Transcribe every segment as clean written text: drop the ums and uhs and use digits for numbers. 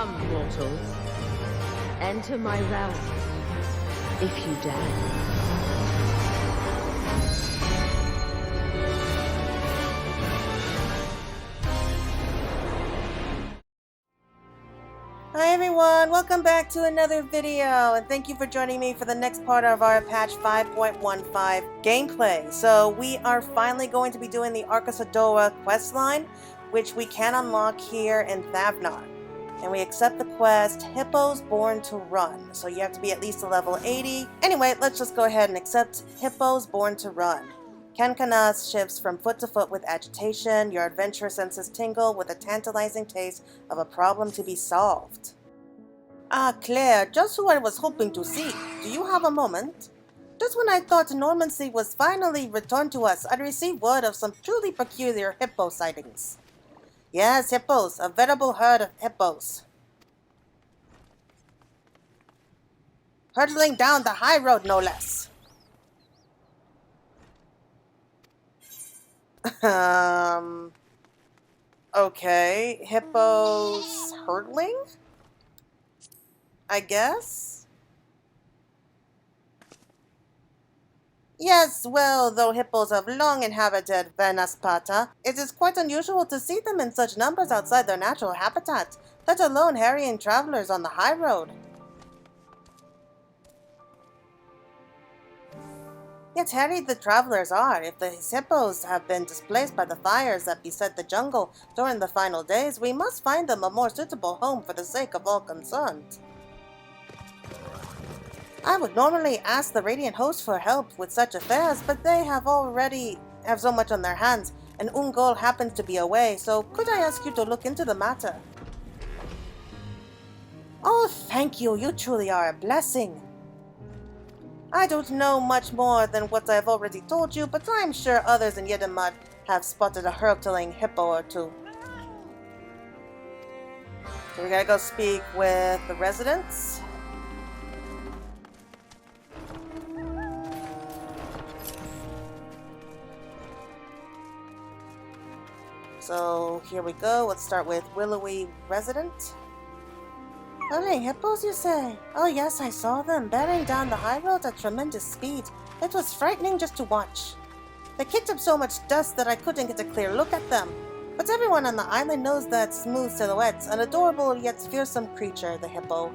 Come, mortals. Enter my realm, if you dare. Hi everyone, welcome back to another video, and thank you for joining me for the next part of our patch 5.15 gameplay. So we are finally going to be doing the Arkasodara questline, which we can unlock here in Thavnair. And we accept the quest, Hippos Born to Run. So you have to be at least a level 80. Anyway, let's just go ahead and accept Hippos Born to Run. Kankana's shifts from foot to foot with agitation. Your adventure senses tingle with a tantalizing taste of a problem to be solved. Ah, Claire, just who I was hoping to see. Do you have a moment? Just when I thought normalcy was finally returned to us, I received word of some truly peculiar hippo sightings. Yes, hippos, a veritable herd of hippos. Hurtling down the high road, no less. Okay, hippos hurtling? I guess? Yes, well, though hippos have long inhabited Vanaspata, it is quite unusual to see them in such numbers outside their natural habitat, let alone harrying travelers on the high road. Yet harried the travelers are. If the hippos have been displaced by the fires that beset the jungle during the final days, we must find them a more suitable home for the sake of all concerned. I would normally ask the Radiant Host for help with such affairs, but they have so much on their hands, and Ungol happens to be away, so could I ask you to look into the matter? Oh, thank you. You truly are a blessing. I don't know much more than what I've already told you, but I'm sure others in Yedamud have spotted a hurtling hippo or two. So we gotta go speak with the residents. So here we go. Let's start with Willowy Resident. Hurling hippos, you say? Oh yes, I saw them, bearing down the high road at tremendous speed. It was frightening just to watch. They kicked up so much dust that I couldn't get a clear look at them. But everyone on the island knows that smooth silhouette's an adorable yet fearsome creature, the hippo.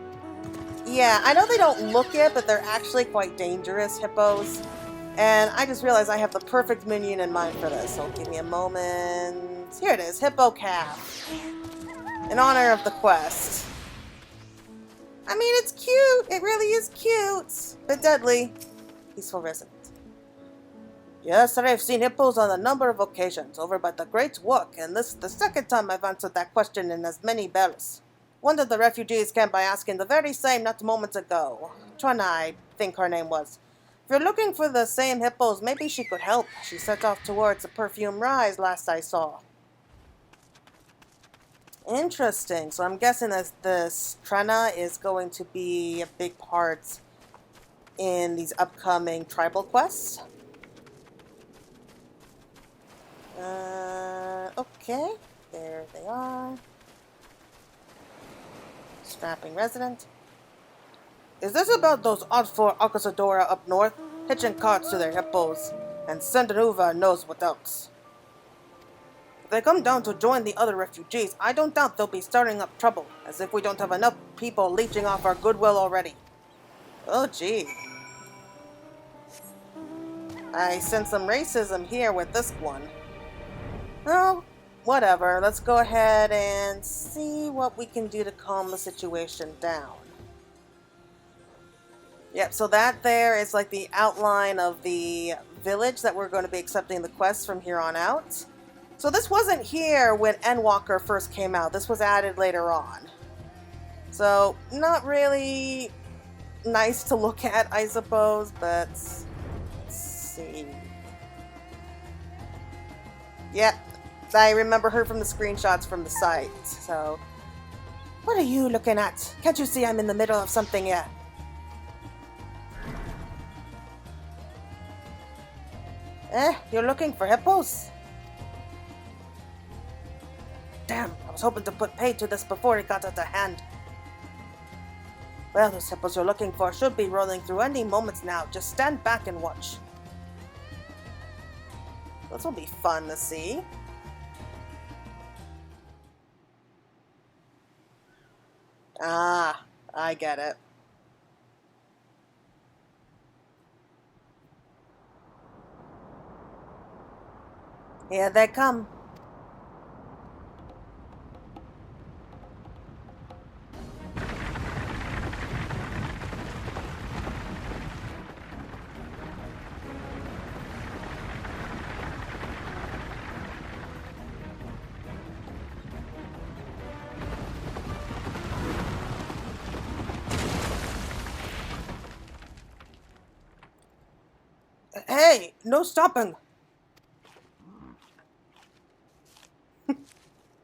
Yeah, I know they don't look it, but they're actually quite dangerous hippos. And I just realized I have the perfect minion in mind for this, so give me a moment. Here it is, Hippo Calf. In honor of the quest. I mean, it's cute. It really is cute. But deadly. Peaceful resident. Yes, sir, I've seen hippos on a number of occasions over by the Great Walk, and this is the second time I've answered that question in as many bells. One of the refugees came by asking the very same not moments ago. Trina, I think her name was. If you're looking for the same hippos, maybe she could help. She set off towards a perfume rise last I saw. Interesting. So I'm guessing that this Trina is going to be a big part in these upcoming tribal quests. Okay. There they are. Strapping resident. Is this about those odd four Arkasodara up north, hitching carts to their hippos, and Sendanuva knows what else? If they come down to join the other refugees, I don't doubt they'll be starting up trouble, as if we don't have enough people leeching off our goodwill already. Oh gee. I sense some racism here with this one. Well, whatever. Let's go ahead and see what we can do to calm the situation down. Yep, so that there is like the outline of the village that we're going to be accepting the quests from here on out. So this wasn't here when Endwalker first came out. This was added later on. So not really nice to look at, I suppose, but let's see. Yep, I remember her from the screenshots from the site. So, what are you looking at? Can't you see I'm in the middle of something yet? You're looking for hippos? Damn, was hoping to put pay to this before it got out of hand. Well, those hippos you're looking for should be rolling through any moments now. Just stand back and watch. This will be fun to see. Ah, I get it. Here they come. Hey, no stopping.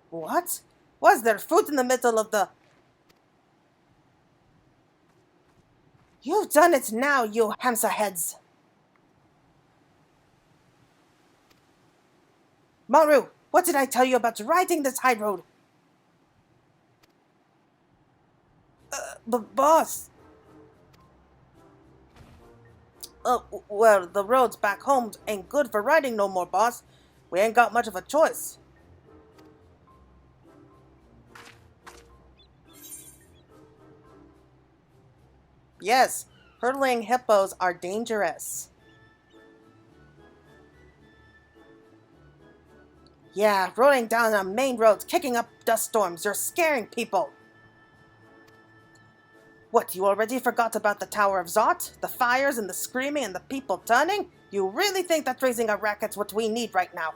What? Was there food in the middle of the... You've done it now, you hamster heads. Maru, what did I tell you about riding this high road? But boss... well, the roads back home ain't good for riding no more, boss. We ain't got much of a choice. Yes, hurtling hippos are dangerous. Yeah, rolling down on main roads, kicking up dust storms, you're scaring people. What, you already forgot about the Tower of Zot? The fires and the screaming and the people turning? You really think that raising a racket's what we need right now?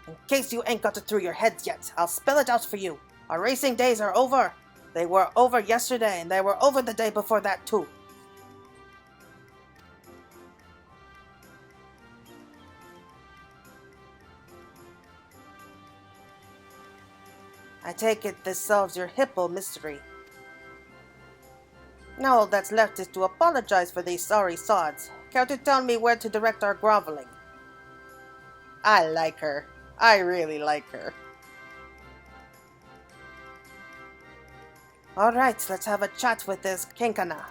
In case you ain't got it through your heads yet, I'll spell it out for you. Our racing days are over. They were over yesterday, and they were over the day before that too. I take it this solves your hippo mystery. Now all that's left is to apologize for these sorry sods. Care to tell me where to direct our groveling? I like her. I really like her. Alright, let's have a chat with this Kinkana.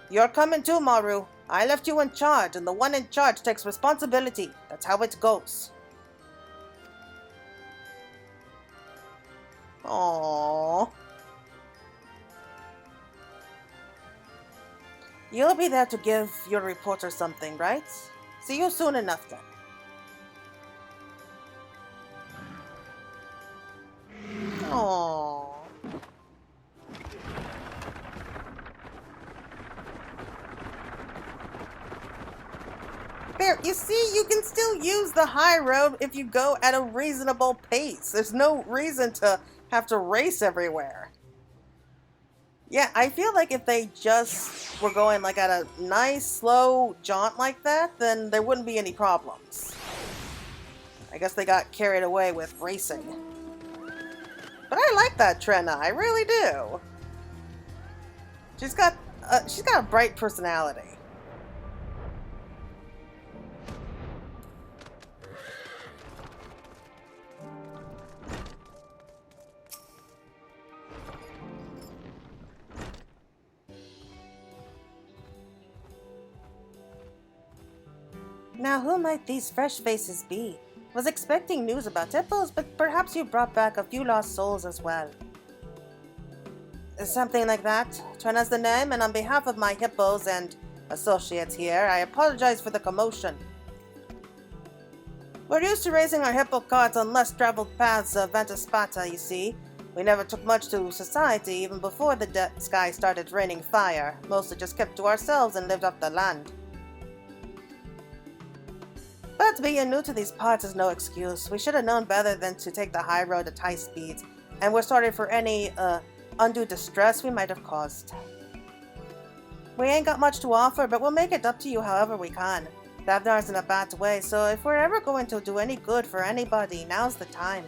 You're coming too, Maru. I left you in charge, and the one in charge takes responsibility. That's how it goes. Aww. You'll be there to give your report or something, right? See you soon enough then. Aww. There, you see, you can still use the high road if you go at a reasonable pace. There's no reason to have to race everywhere. Yeah, I feel like if they just were going like at a nice slow jaunt like that, then there wouldn't be any problems. I guess they got carried away with racing. But I like that Trenna, I really do. She's got a bright personality. Now, who might these fresh faces be? Was expecting news about Hippos, but perhaps you brought back a few lost souls as well. Something like that. Trenna's the name, and on behalf of my Hippos and associates here, I apologize for the commotion. We're used to raising our Hippo carts on less traveled paths of Vantaspata, you see. We never took much to society even before the sky started raining fire. Mostly just kept to ourselves and lived off the land. But being new to these parts is no excuse. We should have known better than to take the high road at high speeds, and we're sorry for any undue distress we might have caused. We ain't got much to offer, but we'll make it up to you however we can. Thavnair's in a bad way, so if we're ever going to do any good for anybody, now's the time.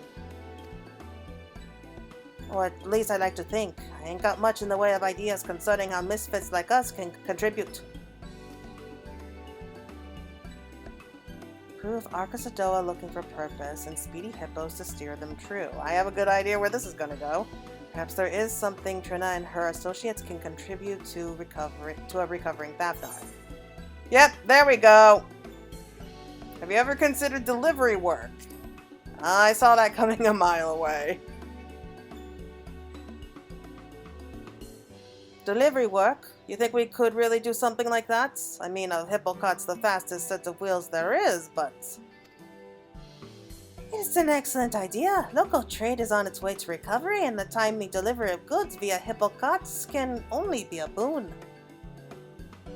Or at least I like to think. I ain't got much in the way of ideas concerning how misfits like us can contribute. crew of Arkasodara looking for purpose, and speedy hippos to steer them true. I have a good idea where this is going to go. Perhaps there is something Trina and her associates can contribute to a recovering Thavnair. Yep, there we go. Have you ever considered delivery work? I saw that coming a mile away. Delivery work? You think we could really do something like that? I mean, a hippocot's the fastest set of wheels there is, but... It's an excellent idea. Local trade is on its way to recovery, and the timely delivery of goods via hippocots can only be a boon.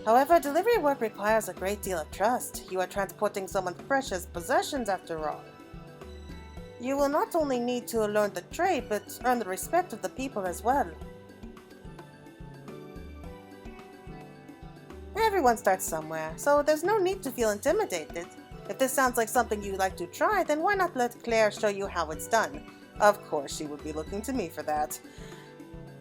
However, delivery work requires a great deal of trust. You are transporting someone's precious possessions, after all. You will not only need to learn the trade, but earn the respect of the people as well. Everyone starts somewhere, so there's no need to feel intimidated. If this sounds like something you'd like to try, then why not let Claire show you how it's done? Of course, she would be looking to me for that.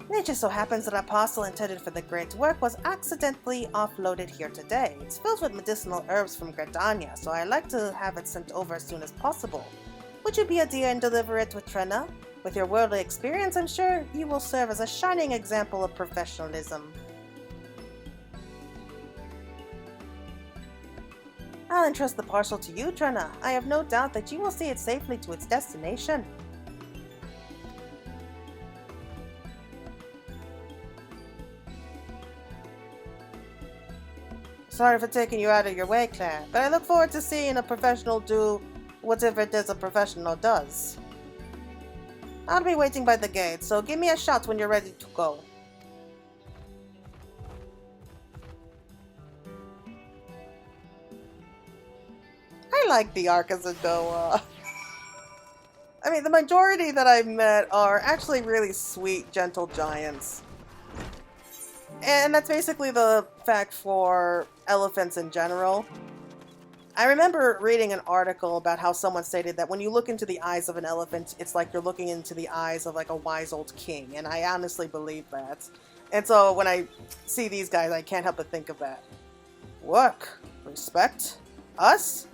It just so happens that a parcel intended for the great work was accidentally offloaded here today. It's filled with medicinal herbs from Gredania, so I'd like to have it sent over as soon as possible. Would you be a dear and deliver it with Trina? With your worldly experience, I'm sure you will serve as a shining example of professionalism. I'll entrust the parcel to you, Trina. I have no doubt that you will see it safely to its destination. Sorry for taking you out of your way, Claire, but I look forward to seeing a professional do whatever it is a professional does. I'll be waiting by the gate, so give me a shout when you're ready to go. I like the Arkasodara. I mean, the majority that I've met are actually really sweet, gentle giants. And that's basically the fact for elephants in general. I remember reading an article about how someone stated that when you look into the eyes of an elephant, it's like you're looking into the eyes of like a wise old king. And I honestly believe that. And so when I see these guys, I can't help but think of that. Work? Respect? Us?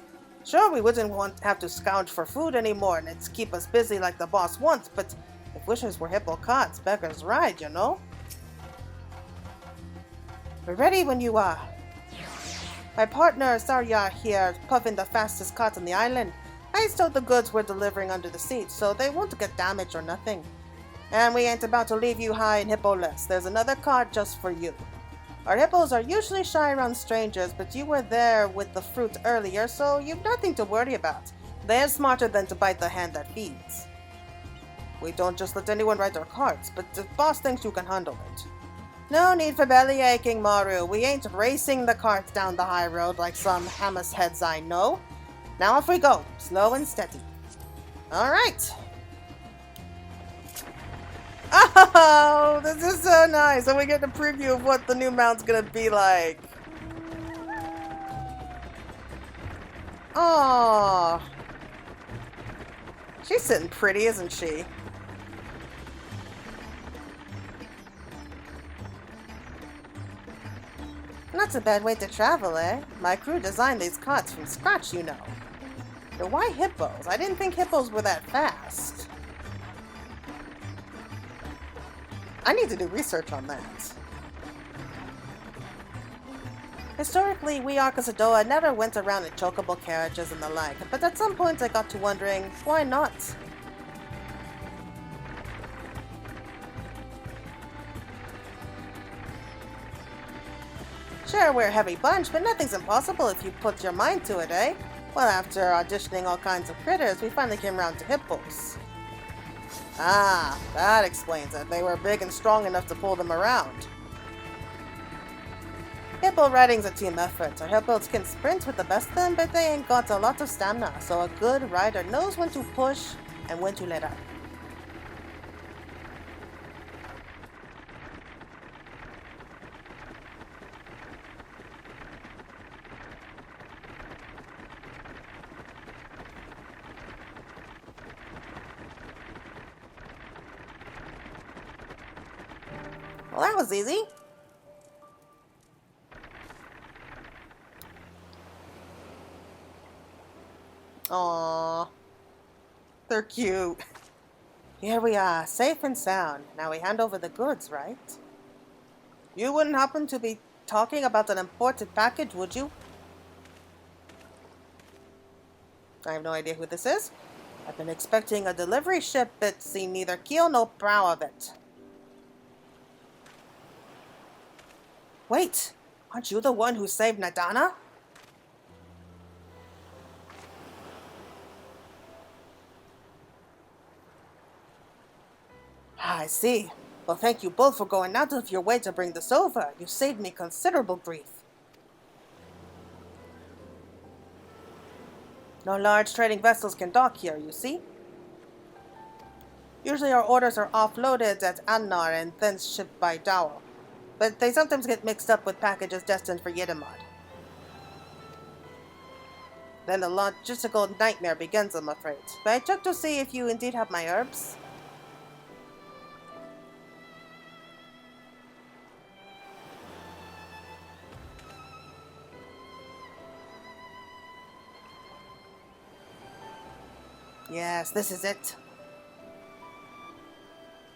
Sure, we wouldn't have to scrounge for food anymore, and it's keep us busy like the boss wants, but if wishes were hippocots, beggars ride, you know? We're ready when you are. My partner, Sarya, here, puffing the fastest cart on the island. I stowed the goods we're delivering under the seat, so they won't get damaged or nothing. And we ain't about to leave you high and hippo-less. There's another cart just for you. Our hippos are usually shy around strangers, but you were there with the fruit earlier, so you've nothing to worry about. They're smarter than to bite the hand that feeds. We don't just let anyone ride our carts, but the boss thinks you can handle it. No need for belly aching, Maru. We ain't racing the cart down the high road like some Hamas heads I know. Now off we go, slow and steady. Alright. Oh, this is so nice. And we get a preview of what the new mount's gonna be like. Oh, she's sitting pretty, isn't she? Not a bad way to travel, eh? My crew designed these carts from scratch, you know. But why hippos? I didn't think hippos were that fast. I need to do research on that. Historically, we Arkasodara never went around in chocobo carriages and the like, but at some point I got to wondering, why not? Sure, we're a heavy bunch, but nothing's impossible if you put your mind to it, eh? Well, after auditioning all kinds of critters, we finally came around to hippos. Ah, that explains it. They were big and strong enough to pull them around. Hippo riding's a team effort. Our hippos can sprint with the best of them, but they ain't got a lot of stamina, so a good rider knows when to push and when to let up. Well, that was easy. Aww. They're cute. Here we are, safe and sound. Now we hand over the goods, right? You wouldn't happen to be talking about an important package, would you? I have no idea who this is. I've been expecting a delivery ship, but seen neither keel nor prow of it. Wait, aren't you the one who saved Nadana? I see. Well, thank you both for going out of your way to bring this over. You saved me considerable grief. No large trading vessels can dock here, you see? Usually our orders are offloaded at Annar and then shipped by Dao. But they sometimes get mixed up with packages destined for Yidamad. Then the logistical nightmare begins, I'm afraid. But I check to see if you indeed have my herbs. Yes, this is it.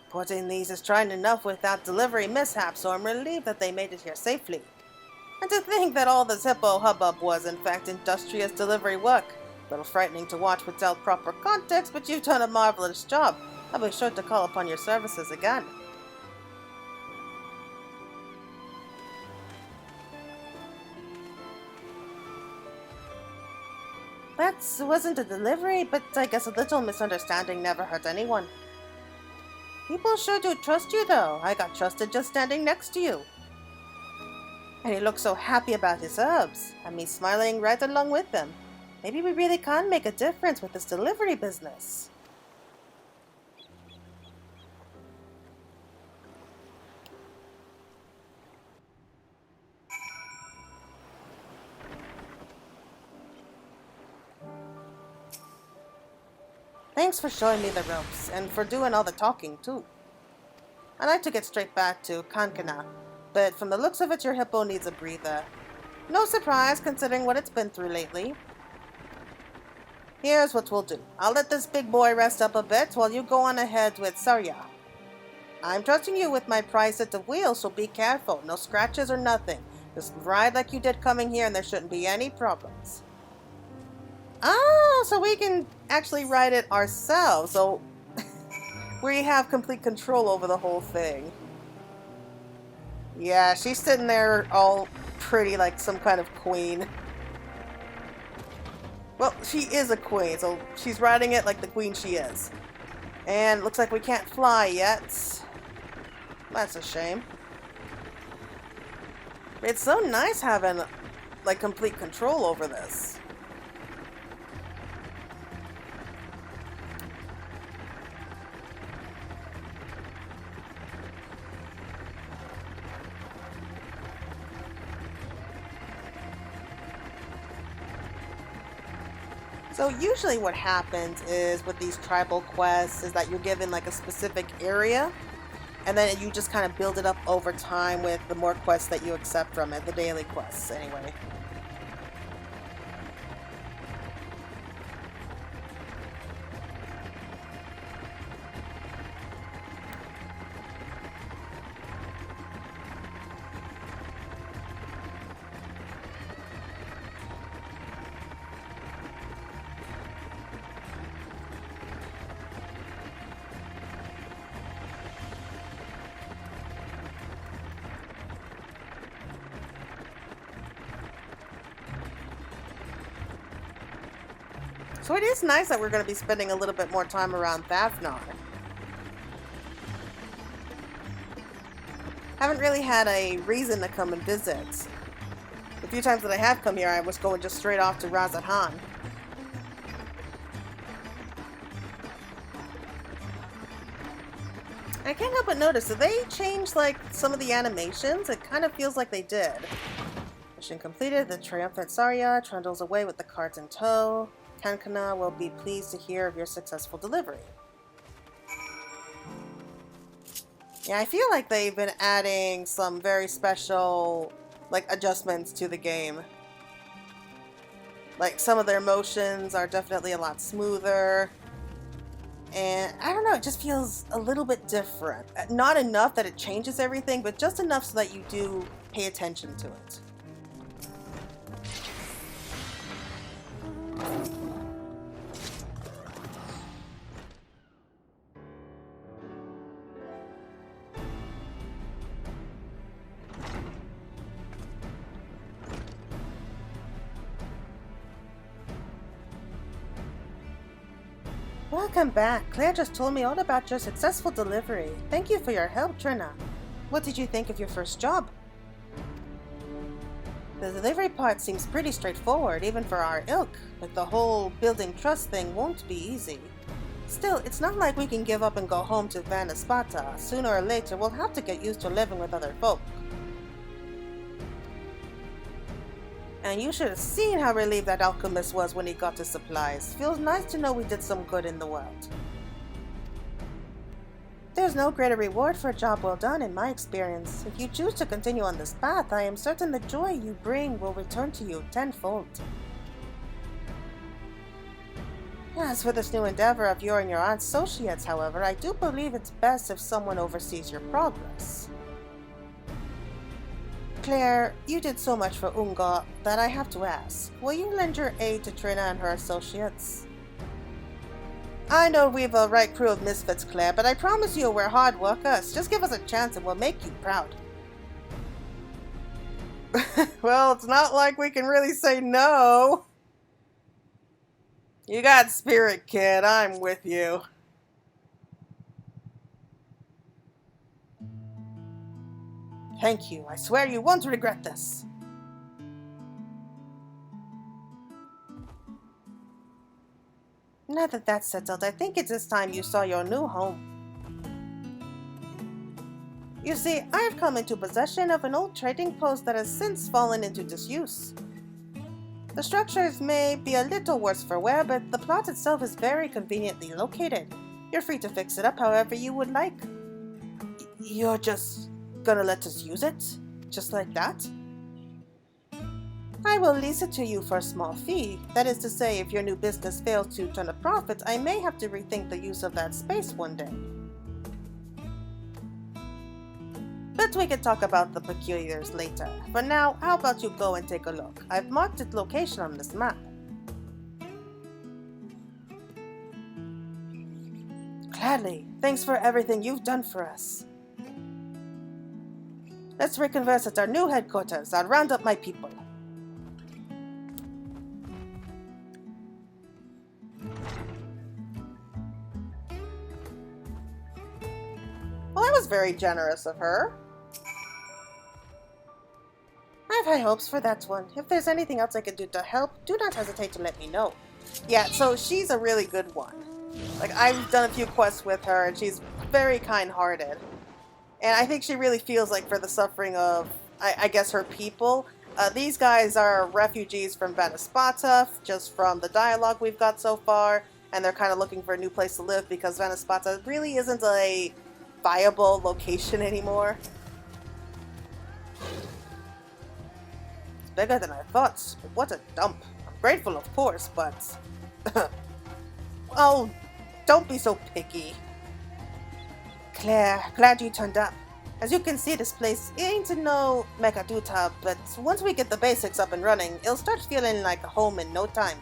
Porting these is trying enough without delivery mishaps, so I'm relieved that they made it here safely. And to think that all this hippo hubbub was, in fact, industrious delivery work. A little frightening to watch without proper context, but you've done a marvelous job. I'll be sure to call upon your services again. That wasn't a delivery, but I guess a little misunderstanding never hurt anyone. People sure do trust you, though. I got trusted just standing next to you. And he looks so happy about his herbs, and me smiling right along with them. Maybe we really can make a difference with this delivery business. Thanks for showing me the ropes, and for doing all the talking, too. I'd like to get straight back to Kankana, but from the looks of it, your hippo needs a breather. No surprise, considering what it's been through lately. Here's what we'll do. I'll let this big boy rest up a bit while you go on ahead with Sarya. I'm trusting you with my prize set of wheels, so be careful. No scratches or nothing. Just ride like you did coming here and there shouldn't be any problems. Oh, so we can actually ride it ourselves. So we have complete control over the whole thing. Yeah, she's sitting there all pretty like some kind of queen. Well, she is a queen, so she's riding it like the queen she is. And looks like we can't fly yet. That's a shame. It's so nice having like complete control over this. So usually what happens is with these tribal quests is that you're given like a specific area and then you just kind of build it up over time with the more quests that you accept from it, the daily quests anyway. So it is nice that we're going to be spending a little bit more time around Thavnair. Haven't really had a reason to come and visit. The few times that I have come here, I was going just straight off to Razathan. I can't help but notice, did they change like some of the animations? It kind of feels like they did. Mission completed. The triumphant Sarya trundles away with the cart in tow. Kankana will be pleased to hear of your successful delivery. Yeah, I feel like they've been adding some very special, like, adjustments to the game. Like, some of their motions are definitely a lot smoother. And I don't know, it just feels a little bit different. Not enough that it changes everything, but just enough so that you do pay attention to it. Welcome back. Claire just told me all about your successful delivery. Thank you for your help, Trina. What did you think of your first job? The delivery part seems pretty straightforward, even for our ilk, but the whole building trust thing won't be easy. Still, it's not like we can give up and go home to Vanaspata. Sooner or later, we'll have to get used to living with other folk. And you should have seen how relieved that alchemist was when he got his supplies. Feels nice to know we did some good in the world. There's no greater reward for a job well done in my experience. If you choose to continue on this path, I am certain the joy you bring will return to you tenfold. As for this new endeavor of your and your aunt's associates, however, I do believe it's best if someone oversees your progress. Claire, you did so much for Unga that I have to ask, will you lend your aid to Trina and her associates? I know we've a right crew of misfits, Claire, but I promise you we're hard workers. Just give us a chance and we'll make you proud. Well, it's not like we can really say no. You got spirit, kid. I'm with you. Thank you. I swear you won't regret this. Now that that's settled, I think it's this time you saw your new home. You see, I've come into possession of an old trading post that has since fallen into disuse. The structures may be a little worse for wear, but the plot itself is very conveniently located. You're free to fix it up however you would like. You're just gonna let us use it? Just like that? I will lease it to you for a small fee. That is to say, if your new business fails to turn a profit, I may have to rethink the use of that space one day. But we can talk about the peculiars later. For now, how about you go and take a look? I've marked its location on this map. Gladly. Thanks for everything you've done for us. Let's reconverse at our new headquarters. I'll round up my people. Well, that was very generous of her. I have high hopes for that one. If there's anything else I can do to help, do not hesitate to let me know. Yeah, so she's a really good one. Like, I've done a few quests with her, and she's very kind-hearted. And I think she really feels like for the suffering of, I guess, her people. These guys are refugees from Vanaspata, just from the dialogue we've got so far. And they're kind of looking for a new place to live because Vanaspata really isn't a viable location anymore. It's bigger than I thought. What a dump. I'm grateful, of course, but... Oh, don't be so picky. Claire, glad you turned up. As you can see, this place ain't no Megaduta, but once we get the basics up and running, it'll start feeling like a home in no time.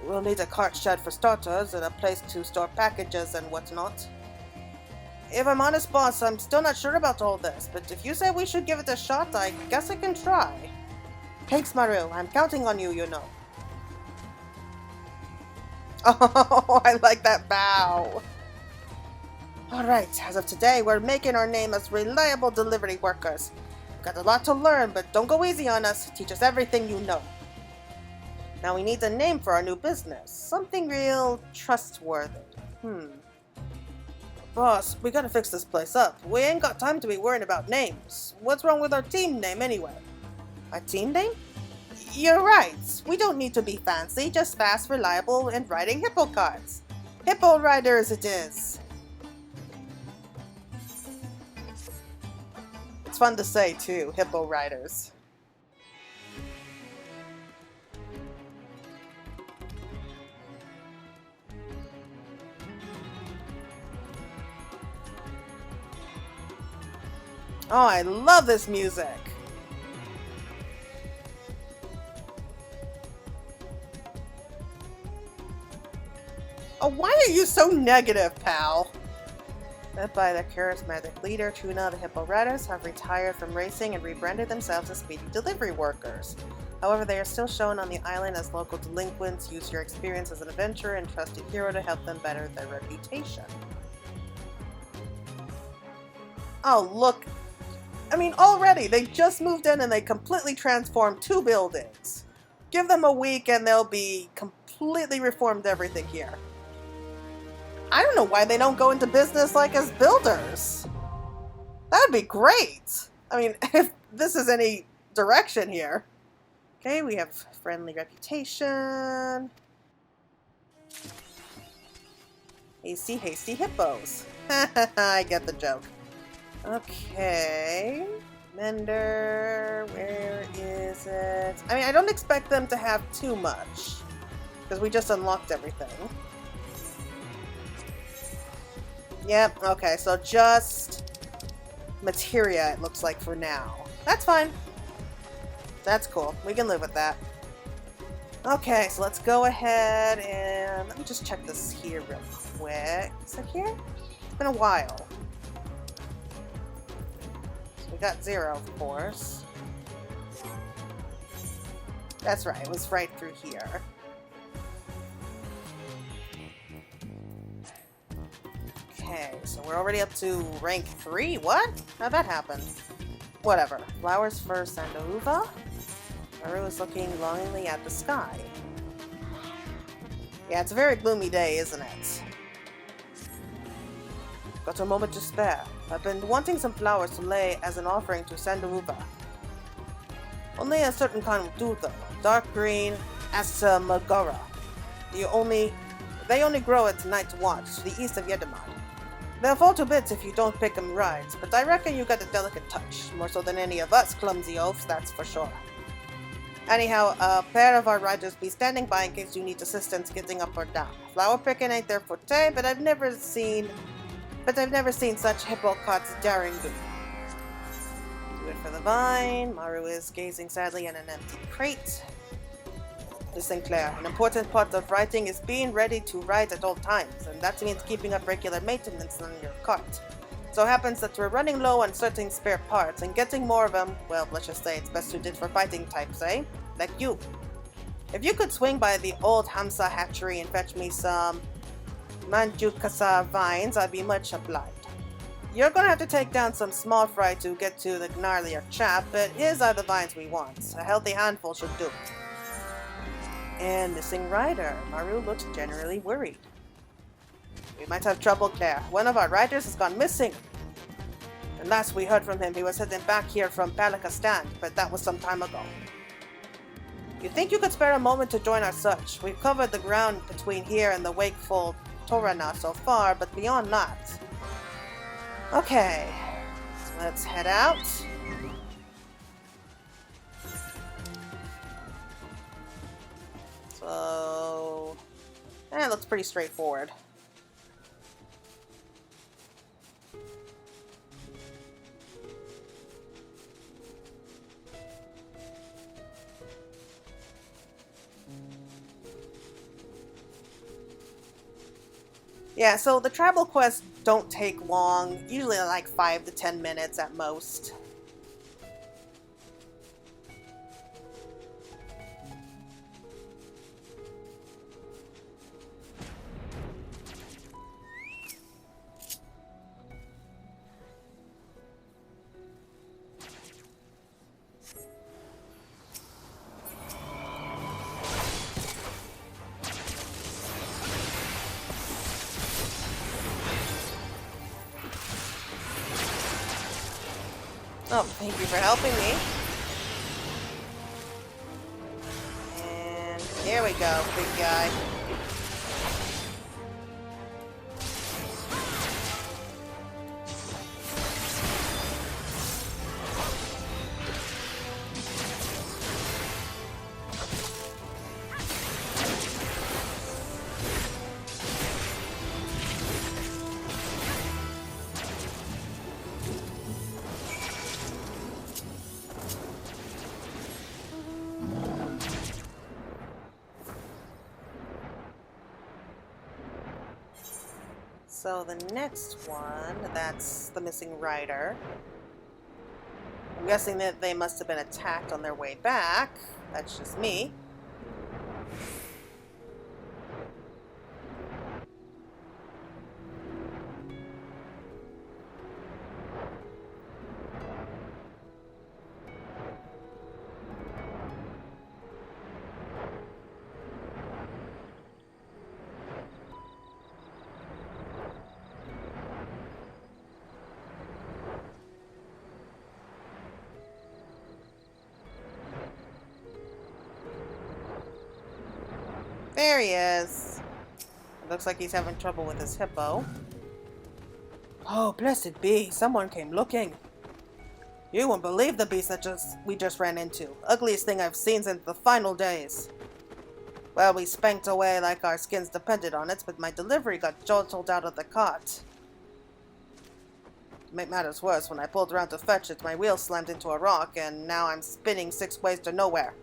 We'll need a cart shed for starters, and a place to store packages and whatnot. If I'm honest, boss, I'm still not sure about all this, but if you say we should give it a shot, I guess I can try. Thanks, Maru. I'm counting on you, you know. Oh, I like that bow. Alright, as of today, we're making our name as reliable delivery workers. Got a lot to learn, but don't go easy on us. Teach us everything you know. Now we need a name for our new business. Something real trustworthy. Boss, we gotta fix this place up. We ain't got time to be worrying about names. What's wrong with our team name anyway? Our team name? You're right. We don't need to be fancy, just fast, reliable, and riding hippo carts. Hippo riders it is. It's fun to say too, hippo riders. Oh, I love this music. Oh, why are you so negative, pal? Led by their charismatic leader, Tuna, the Hippo Riders have retired from racing and rebranded themselves as speedy delivery workers. However, they are still shown on the island as local delinquents. Use your experience as an adventurer and trusted hero to help them better their reputation. Oh, look. I mean, already, they just moved in and they completely transformed 2 buildings. Give them a week and they'll be completely reformed everything here. I don't know why they don't go into business like as builders. That would be great. I mean, if this is any direction here. Okay, we have friendly reputation. Hasty, hasty hippos. I get the joke. Okay. Mender, where is it? I mean, I don't expect them to have too much, because we just unlocked everything. Yep, okay, so just materia, it looks like, for now. That's fine. That's cool. We can live with that. Okay, so let's go ahead and let me just check this here real quick. Is it here? It's been a while. So we got 0, of course. That's right, it was right through here. Okay, so we're already up to rank 3? What? How'd that happen? Whatever. Flowers for Sandaruva? Maru is looking longingly at the sky. Yeah, it's a very gloomy day, isn't it? Got a moment to spare. I've been wanting some flowers to lay as an offering to Sandaruva. Only a certain kind will do, though. Dark green, Asa Magara. They only grow at Night's Watch, to the east of Yedamad. They'll fall to bits if you don't pick them right, but I reckon you got a delicate touch, more so than any of us clumsy oafs, that's for sure. Anyhow, a pair of our riders be standing by in case you need assistance getting up or down. Flower picking ain't their forte, but I've never seen such hippocots daring do. Do it for the vine. Maru is gazing sadly at an empty crate. Listen, Claire, an important part of writing is being ready to write at all times, and that means keeping up regular maintenance on your cart. So happens that we're running low on certain spare parts, and getting more of them, well, let's just say it's best suited for fighting types, eh? Like you. If you could swing by the old Hamsa hatchery and fetch me some Manjukasa vines, I'd be much obliged. You're gonna have to take down some small fry to get to the gnarlier chap, but his are the vines we want. A healthy handful should do. And missing rider. Maru looks generally worried. We might have trouble, Claire. One of our riders has gone missing. And last we heard from him, he was heading back here from Palakastan, but that was some time ago. You think you could spare a moment to join our search? We've covered the ground between here and the wakeful Torana so far, but beyond that. Okay, so let's head out. So, it looks pretty straightforward. Yeah, so the travel quests don't take long, usually like 5 to 10 minutes at most. Oh, thank you for helping me. And here we go, big guy. So the next one, that's the missing rider. I'm guessing that they must have been attacked on their way back. That's just me. There he is. It looks like he's having trouble with his hippo. Oh, blessed be. Someone came looking. You won't believe the beast that we just ran into. Ugliest thing I've seen since the final days. Well, we spanked away like our skins depended on it, but my delivery got jolted out of the cart. To make matters worse, when I pulled around to fetch it, my wheel slammed into a rock, and now I'm spinning 6 ways to nowhere.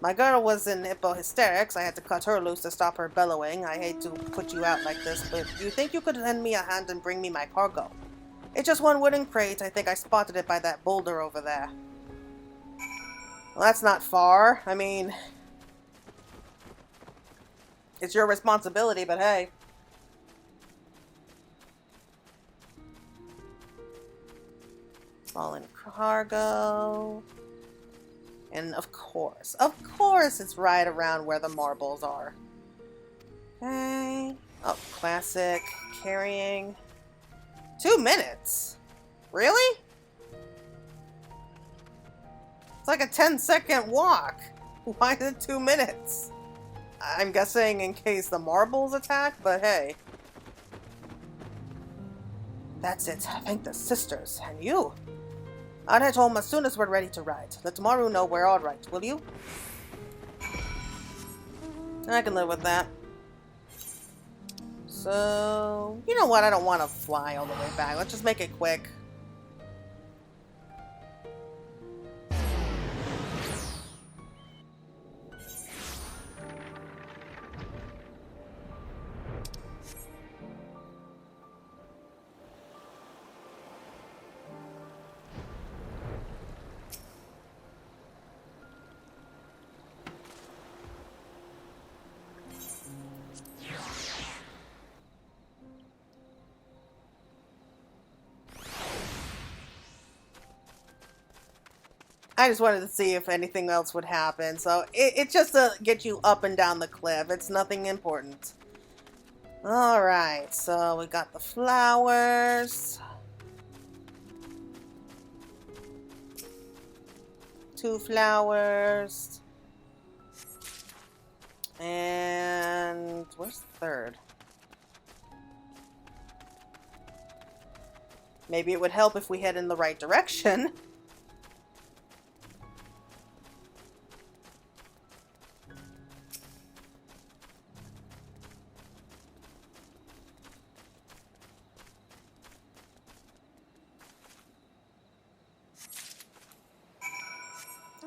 My girl was in hippo hysterics. I had to cut her loose to stop her bellowing. I hate to put you out like this, but you think you could lend me a hand and bring me my cargo? It's just one wooden crate. I think I spotted it by that boulder over there. Well, that's not far. I mean, it's your responsibility, but hey. Fallen cargo. And of course it's right around where the marbles are. Okay. Oh, classic. Carrying. 2 minutes? Really? It's like a 10-second walk. Why is it 2 minutes? I'm guessing in case the marbles attack, but hey. That's it. Thank the sisters. And you. I'll head home as soon as we're ready to ride. Let Maru know we're alright, will you? I can live with that. So, you know what? I don't want to fly all the way back. Let's just make it quick. I just wanted to see if anything else would happen. So it's just to get you up and down the cliff. It's nothing important. Alright, so we got the flowers. 2 flowers. And where's the third? Maybe it would help if we head in the right direction.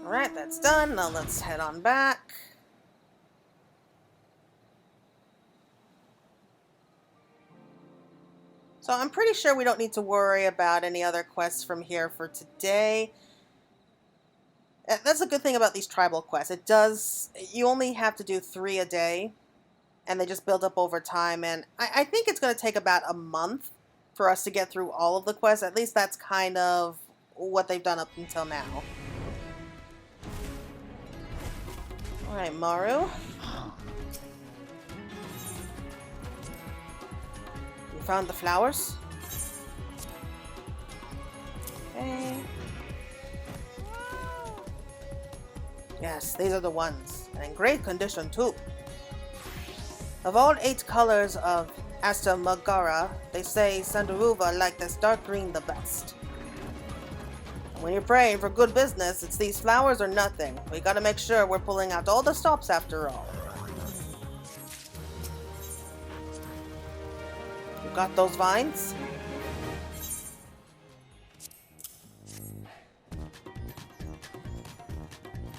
Alright, that's done. Now let's head on back. So I'm pretty sure we don't need to worry about any other quests from here for today. That's a good thing about these tribal quests. You only have to do 3 a day, and they just build up over time, and I think it's going to take about a month for us to get through all of the quests. At least that's kind of what they've done up until now. Alright, Maru. You found the flowers? Okay. Yes, these are the ones. And in great condition, too. Of all 8 colors of Asta Magara, they say Sandaruva liked this dark green the best. When you're praying for good business, it's these flowers or nothing. We gotta make sure we're pulling out all the stops after all. You got those vines?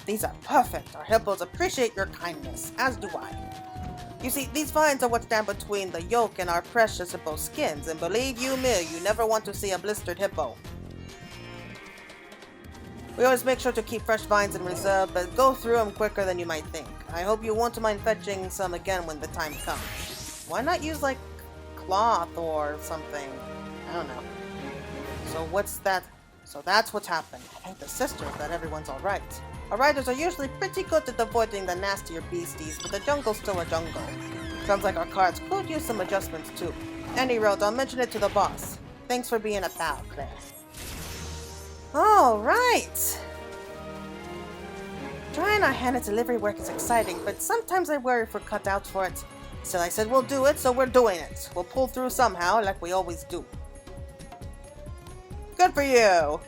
These are perfect. Our hippos appreciate your kindness, as do I. You see, these vines are what stand between the yolk and our precious hippo skins, and believe you me, you never want to see a blistered hippo. We always make sure to keep fresh vines in reserve, but go through them quicker than you might think. I hope you won't mind fetching some again when the time comes. Why not use, like, cloth or something? I don't know. So what's that? So that's what's happened. Thank the sisters that everyone's alright. Our riders are usually pretty good at avoiding the nastier beasties, but the jungle's still a jungle. Sounds like our cards could use some adjustments too. Any road, I'll mention it to the boss. Thanks for being a pal, Claire. Alright! Trying our hand at delivery work is exciting, but sometimes I worry if we're cut out for it. Still, I said we'll do it, so we're doing it. We'll pull through somehow, like we always do. Good for you!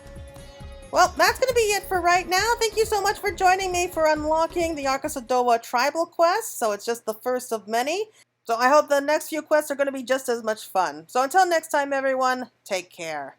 Well, that's going to be it for right now. Thank you so much for joining me for unlocking the Arkasodara tribal quest. So it's just the first of many. So I hope the next few quests are going to be just as much fun. So until next time, everyone, take care.